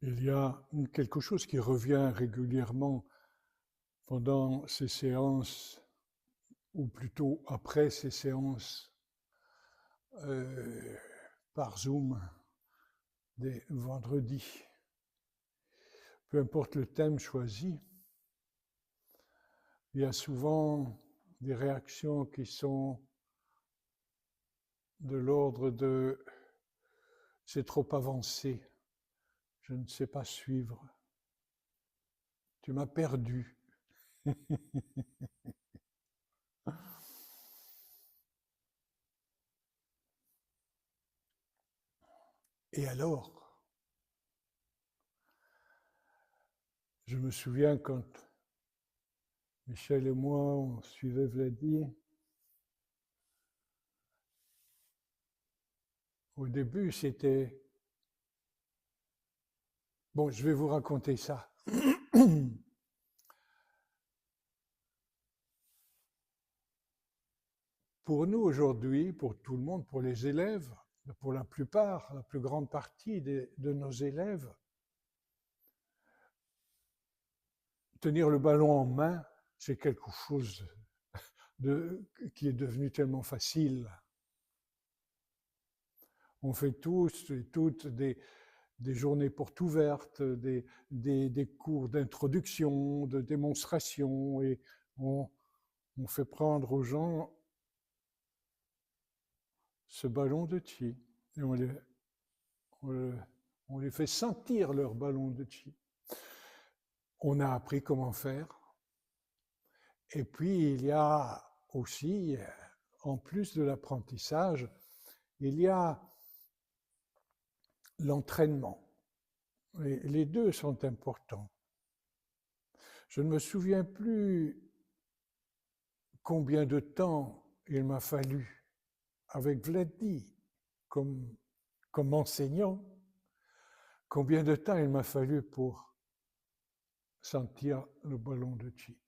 Il y a quelque chose qui revient régulièrement pendant ces séances, ou plutôt après ces séances euh, par Zoom des vendredis. Peu importe le thème choisi, il y a souvent des réactions qui sont de l'ordre de « c'est trop avancé, je ne sais pas suivre, tu m'as perdu ». Et alors, je me souviens quand Michel et moi, on suivait Vladi, au début, c'était... Bon, je vais vous raconter ça. Pour nous aujourd'hui, pour tout le monde, pour les élèves, pour la plupart, la plus grande partie de nos élèves, tenir le ballon en main, c'est quelque chose qui est devenu tellement facile. On fait tous et toutes des journées portes ouvertes, des cours d'introduction, de démonstration, et on fait prendre aux gens ce ballon de chi, et on les fait sentir leur ballon de chi. On a appris comment faire. Et puis, il y a aussi, en plus de l'apprentissage, il y a l'entraînement. Et les deux sont importants. Je ne me souviens plus combien de temps il m'a fallu, avec Vladi comme enseignant, combien de temps il m'a fallu pour sentir le ballon de chi.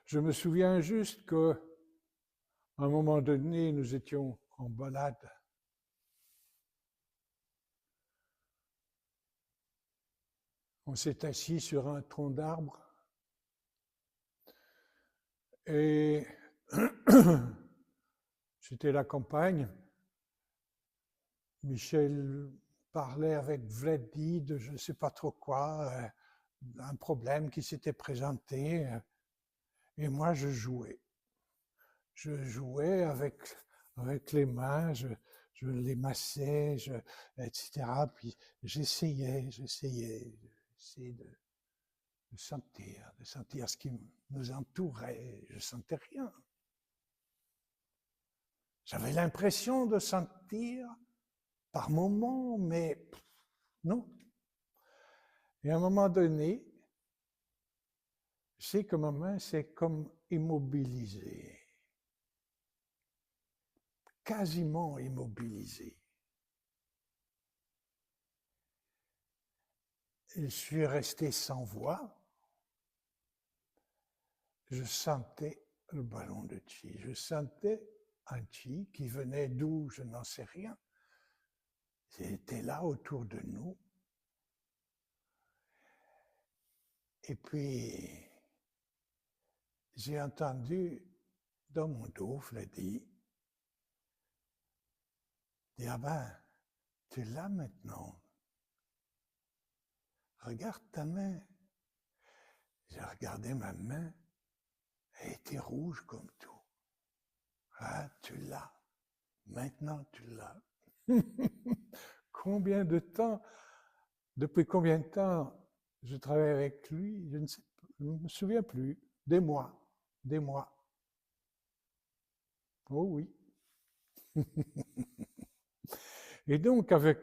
Je me souviens juste qu'à un moment donné, nous étions en balade. On s'est assis sur un tronc d'arbre et c'était la campagne. Michel parlait avec Vladi de je ne sais pas trop quoi, un problème qui s'était présenté, et moi je jouais. Je jouais avec les mains, je les massais, etc. Puis j'essayais de sentir ce qui nous entourait. Je ne sentais rien. J'avais l'impression de sentir par moments, mais non. Et à un moment donné, je sais que ma main s'est comme immobilisée, quasiment immobilisée. Je suis resté sans voix. Je sentais le ballon de chi. Je sentais un chi qui venait d'où, je n'en sais rien. C'était là autour de nous. Et puis, j'ai entendu dans mon dos Vladi dire, ah ben, tu l'as maintenant. Regarde ta main. J'ai regardé ma main, elle était rouge comme tout. Ah, tu l'as. Maintenant, tu l'as. Combien de temps, depuis combien de temps je travaille avec lui, je ne me souviens plus. Des mois. Oh oui. Et donc, avec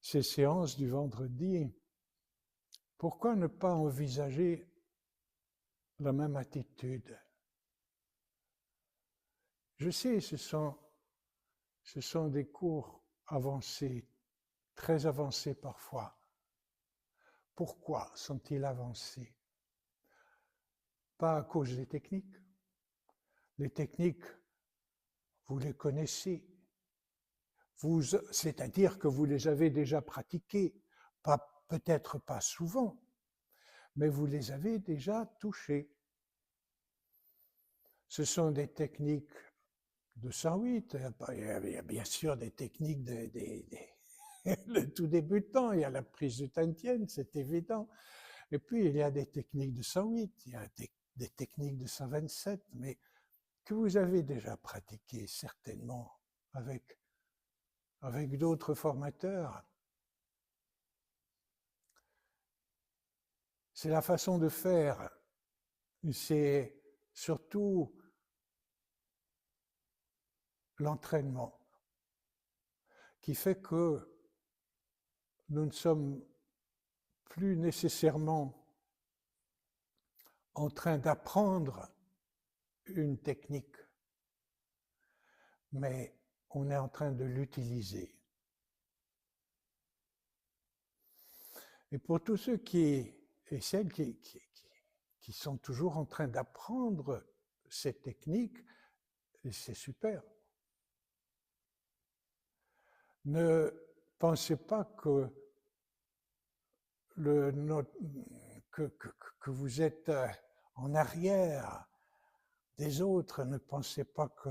ces séances du vendredi, pourquoi ne pas envisager la même attitude? Je sais, ce sont des cours avancés, très avancés parfois. Pourquoi sont-ils avancés? Pas à cause des techniques. Les techniques, vous les connaissez. c'est-à-dire que vous les avez déjà pratiqués, peut-être pas souvent, mais vous les avez déjà touchés. Ce sont des techniques de 108, il y a bien sûr des techniques de tout débutant, il y a la prise de Tantien, c'est évident, et puis il y a des techniques de 108, il y a des techniques de 127, mais que vous avez déjà pratiqué certainement avec d'autres formateurs. C'est la façon de faire, c'est surtout l'entraînement qui fait que nous ne sommes plus nécessairement en train d'apprendre une technique, mais on est en train de l'utiliser. Et pour tous ceux et celles qui sont toujours en train d'apprendre cette technique, c'est super. Ne pensez pas que vous êtes en arrière des autres. Ne pensez pas que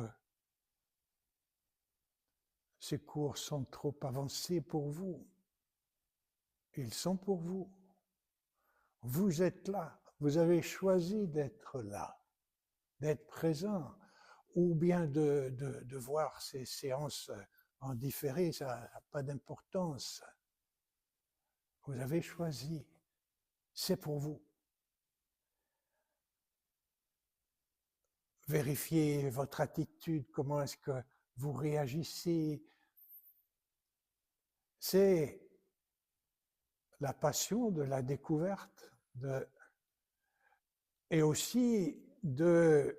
ces cours sont trop avancés pour vous. Ils sont pour vous. Vous êtes là. Vous avez choisi d'être là, d'être présent, ou bien de voir ces séances en différé, ça n'a pas d'importance. Vous avez choisi. C'est pour vous. Vérifiez votre attitude, comment est-ce que vous réagissez. C'est la passion de la découverte et aussi de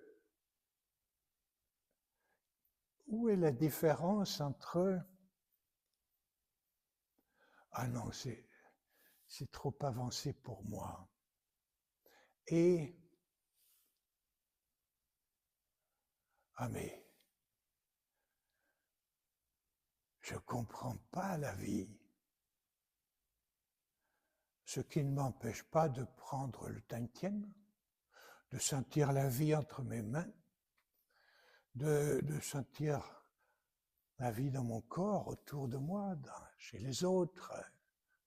où est la différence entre ah non, c'est trop avancé pour moi et ah mais je comprends pas la vie. Ce qui ne m'empêche pas de prendre le Tantien, de sentir la vie entre mes mains, de sentir la vie dans mon corps, autour de moi, chez les autres,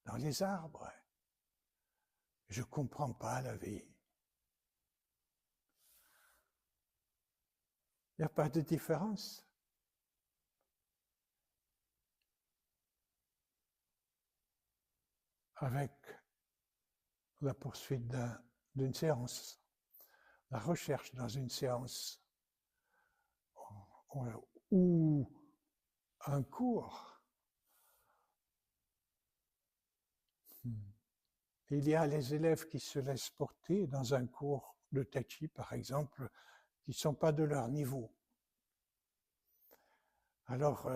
dans les arbres. Je ne comprends pas la vie. Il n'y a pas de différence. Avec la poursuite d'une séance, la recherche dans une séance ou un cours. Il y a les élèves qui se laissent porter dans un cours de Tai Chi, par exemple, qui ne sont pas de leur niveau. Alors,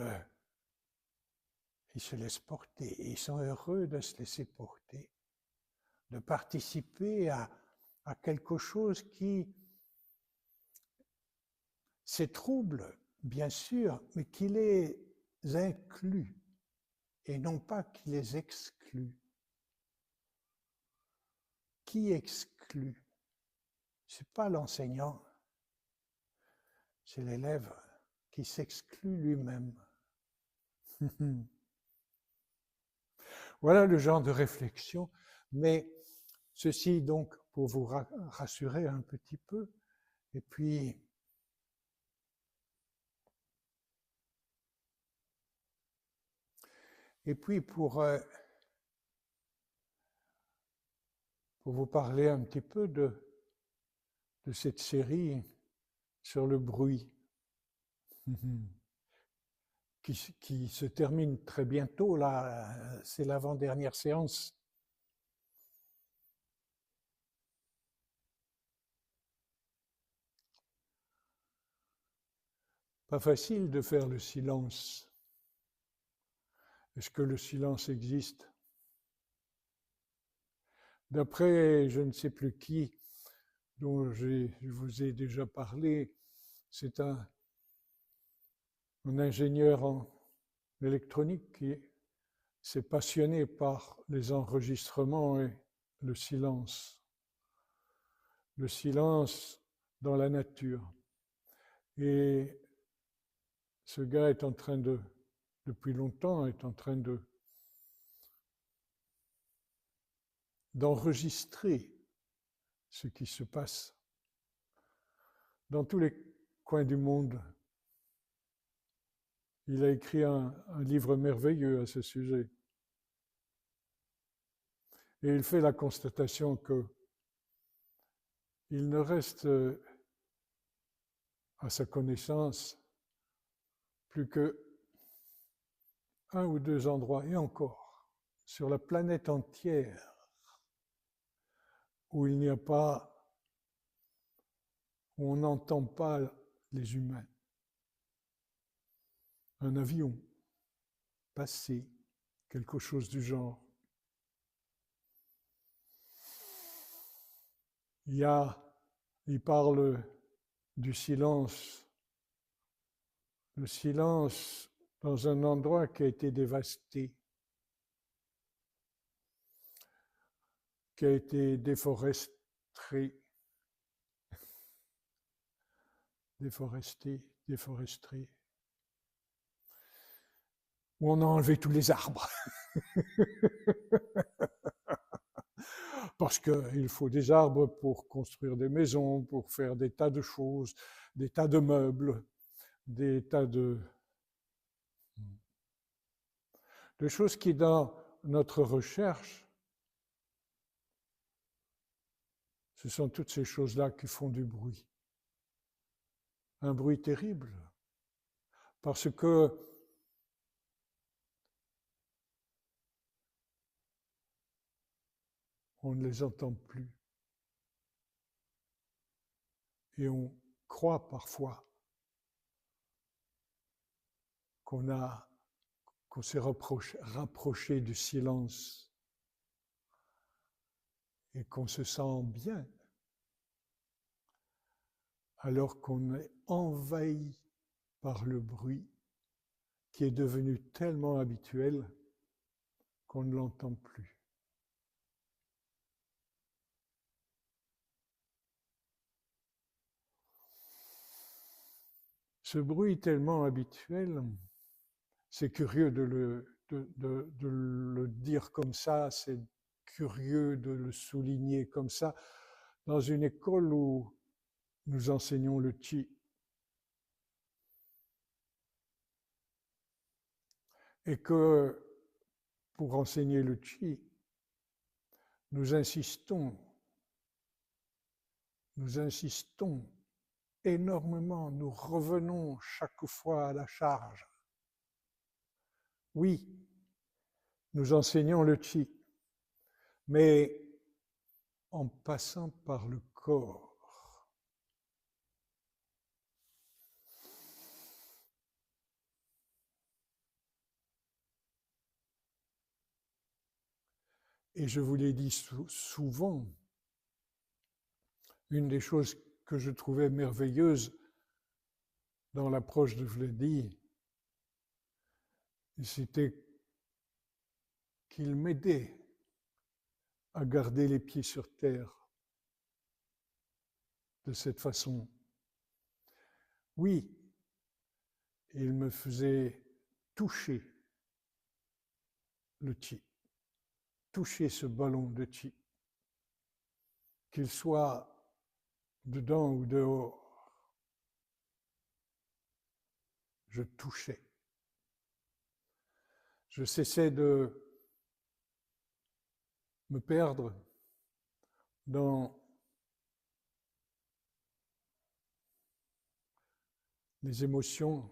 ils se laissent porter et ils sont heureux de se laisser porter, de participer à quelque chose qui c'est trouble, bien sûr, mais qui les inclut et non pas qui les exclut. Qui exclut? Ce n'est pas l'enseignant, c'est l'élève qui s'exclut lui-même. Voilà le genre de réflexion, mais ceci donc pour vous rassurer un petit peu, et puis pour vous parler un petit peu de cette série sur le bruit, qui se termine très bientôt, là, c'est l'avant-dernière séance. Pas facile de faire le silence. Est-ce que le silence existe? D'après je ne sais plus qui, dont je vous ai déjà parlé, c'est un ingénieur l'électronique qui s'est passionné par les enregistrements et le silence dans la nature. Et ce gars est en train de, depuis longtemps, est en train d'enregistrer ce qui se passe dans tous les coins du monde. Il a écrit un livre merveilleux à ce sujet. Et il fait la constatation que il ne reste à sa connaissance plus que 1 ou 2 endroits, et encore, sur la planète entière, où il n'y a pas, où on n'entend pas les humains. Un avion passé, quelque chose du genre. Il parle du silence, le silence dans un endroit qui a été dévasté, qui a été déforesté, où on a enlevé tous les arbres. Parce qu'il faut des arbres pour construire des maisons, pour faire des tas de choses, des tas de meubles, des tas de choses qui, dans notre recherche, ce sont toutes ces choses-là qui font du bruit. Un bruit terrible. Parce que on ne les entend plus. Et on croit parfois qu'on s'est rapproché du silence et qu'on se sent bien, alors qu'on est envahi par le bruit qui est devenu tellement habituel qu'on ne l'entend plus. Ce bruit tellement habituel, c'est curieux de le dire comme ça, c'est curieux de le souligner comme ça, dans une école où nous enseignons le Qi. Et que pour enseigner le Qi, nous insistons énormément, nous revenons chaque fois à la charge. Oui, nous enseignons le Qi, mais en passant par le corps. Et je vous l'ai dit souvent, une des choses que je trouvais merveilleuse dans l'approche de Vledi, c'était qu'il m'aidait à garder les pieds sur terre de cette façon. Oui, il me faisait toucher le Qi, toucher ce ballon de Qi, qu'il soit dedans ou dehors. Je touchais. Je cessais de me perdre dans les émotions,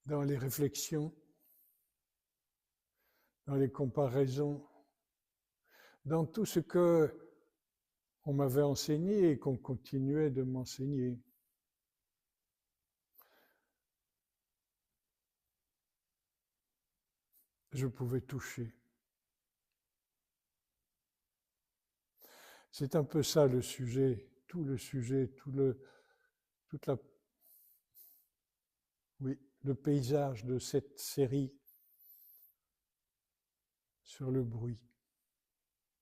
dans les réflexions, dans les comparaisons, dans tout ce que on m'avait enseigné et qu'on continuait de m'enseigner. Je pouvais toucher. C'est un peu ça le sujet, tout le sujet, toute la, oui, le paysage de cette série sur le bruit.